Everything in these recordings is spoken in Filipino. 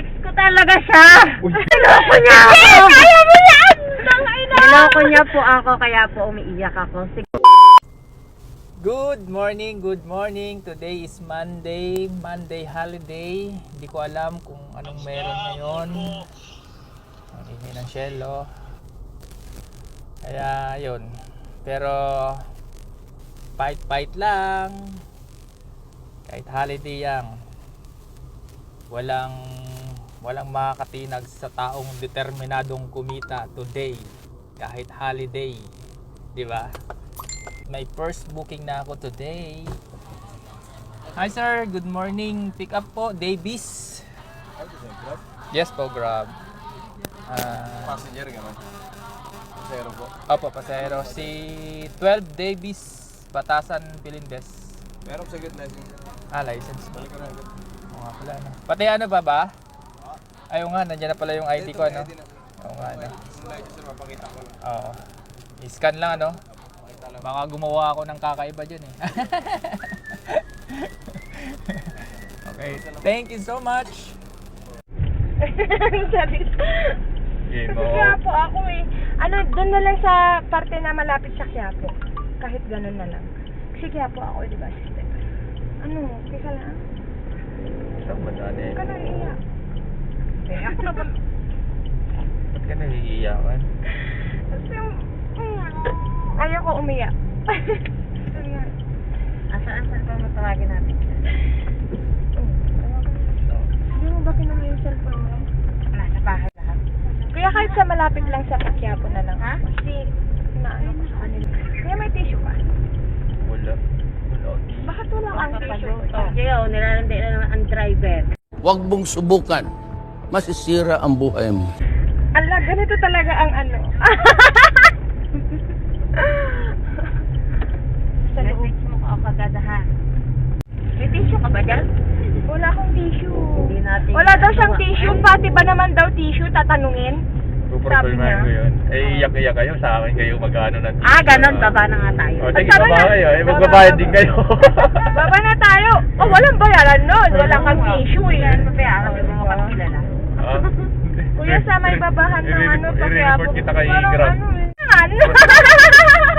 Ex ko talaga siya! Uy. Niloko niya ako! Kaya mo yan! Niloko niya po ako, kaya po umiiyak ako. Sige. Good morning. Today is Monday holiday. Hindi ko alam kung anong meron ngayon. Ang ingay ng shelo. Kaya yun. Pero fight lang. Kahit holiday yan. Walang makakatinag sa taong determinadong kumita today. Kahit holiday. Di ba? May first booking na ako today. Hi sir, good morning. Pick up po, Davies. Yes po, Grab. Passenger nga man. Pasero po. Opo, pasahero. Si 12 Davies, Batasan, Pilindes. Meron sa good license. License po. Balik ko na agad. Oo nga pala, no? Pati ano ba? Ayaw nga, nandiyan na pala yung ID ko, ano? Oo nga, no? License sir, mapakita ko lang. Oo. I-scan lang, ano? Pakita lang. Baka gumawa ako ng kakaiba dyan, eh. Okay, thank you so much. Kaya po ako eh. Ano, doon na lang sa parte na malapit sa Quiapo. Kahit ganun na lang. Kasi Quiapo ako, di ba, sister? Ano, teka lang. Saan ba dyan, eh? Huwag ka nang iiyak. Eh, ako na ba? Ba't ka nahihiyakan? Kasi, ayaw ko umiyak. Saan pa matawagin natin? Hindi mo ba kinuha yung cellphone mo? Nasa bahay lahat. Kaya kahit sa malapit lang sa Quiapo na lang. Ha? Kasi, naano ko sa kanila. Kaya may tissue ka? Wala. Bakit wala kang tissue? Kaya nilalandi na naman ang driver. Huwag mong subukan. Masisira ang buhay mo. Ala, ganito talaga ang ano. Sa loob. Message mo ko ako agad ha. May tissue ka ba dyan? Wala akong tissue. Hindi natin. Wala daw siyang tissue. Pati ba naman daw tissue? Tatanungin. Sabi niya. ko yun. Eh, iyak-iyak kayo. Sa akin kayo mag-ano na. Ganon. Baba na nga tayo. O, sige, Tara baba na. kayo. Eh, Baba. magbabayad din kayo. Baba na tayo. Oh, walang bayaran nun. Wala kang tissue eh. Yan, mabayaran. May mga kapilala. Ah, Kuya, sa may babahan ng ano, pa kaya i-report kita kay parang Grab. ano eh. Ano?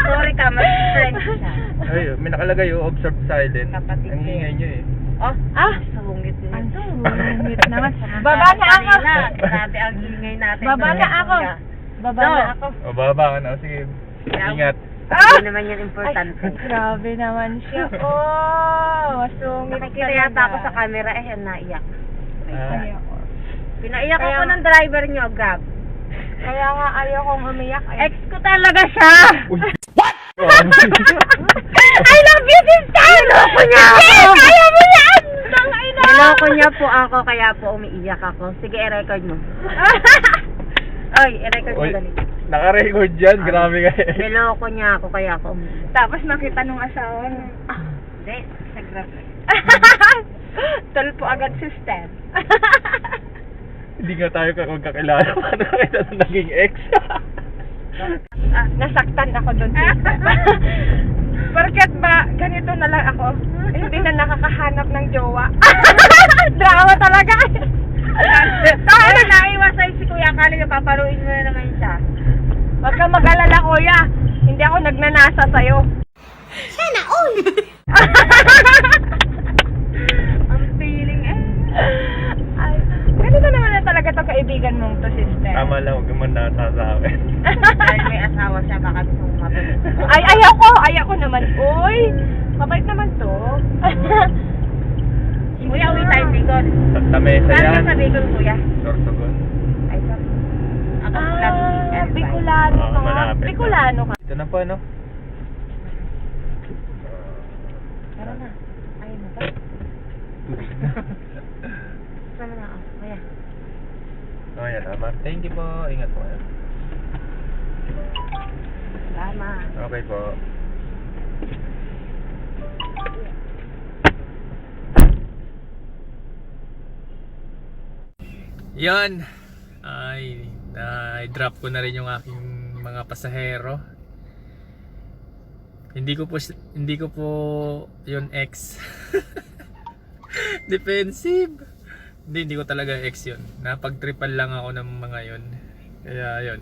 Sorry ka, mas friend siya. Ay, may nakalagay yung observe silent. Kapatid Ang ko. ingay nyo eh. Oh, Ah, sungit na. ang sungit naman. Baba na ako. Grabe ang ingay natin. Baba na ako. Baba na ako. O, baba ka na. Sige, ingat. Hindi naman yan importante. Grabe naman siya. Oh, masungit Nakikita yata ako sa camera, naiyak. Ayaw ko. Pinaiyak Kaya- ako ng driver nyo, Gab. Kaya nga ayaw kong umiyak. Ex ko talaga siya! What? I love you, sister! Niloko niya ako! Kaya mo yan! Niloko niya po ako, kaya po umiiyak ako. Sige, i-record mo. Oy, i-record mo Uy, ganito. naka-record dyan. Grabe ka eh. Niloko niya ako, kaya ako umiiyak. Tapos nakita nung asawa niya. Hindi, sa Grab. Tulpo agad sister. Hindi nga tayo magkakilala. Paano kita na naging ex? Nasaktan ako doon sister. Porket ba, ganito na lang ako. Hindi na nakakahanap ng jowa. Drama talaga. Saan na naiwasay si Kuya Kali, paparuin mo na naman siya. Huwag kang mag-alala, kuya. Hindi ako nagnanasa sa'yo. Sana all! Ang feeling Ay, ganito naman na talaga to kaibigan mong to, sister. Tama lang, huwag naman nasa sa akin. Dahil may asawa siya, baka gusto mong mabalik. Ay, ayaw ko naman. Uy, mabait naman to. Kuya, uwi tayo, Bicol. Sa mesa Saan ka yan. sa Bicol, Kuya? Sorsogon. Ay, sorry. Ako sa Bicolano ka. malapit. Bicolano ka. Ito na po, ano? Tara na. Ayun na ba? Sama na ako, Kuya. Oh, yan, tama. Thank you po. Ingat po. Salamat. Okay po. Yon. Ay, i-drop ko na rin yung aking mga pasahero. Hindi ko po yun ex. Defensive. Hindi ko talaga ex yun. Napagtripan lang ako ng mga yun. Kaya yun.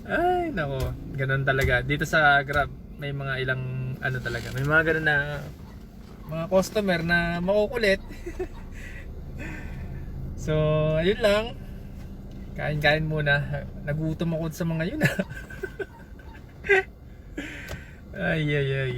Ay, nako. Ganun talaga. Dito sa Grab, may mga ilang ano talaga. May mga ganun na mga customer na makukulit. So, ayun lang. Kain-kain muna. Nagutom ako sa mga yun. Ay, ay, ay.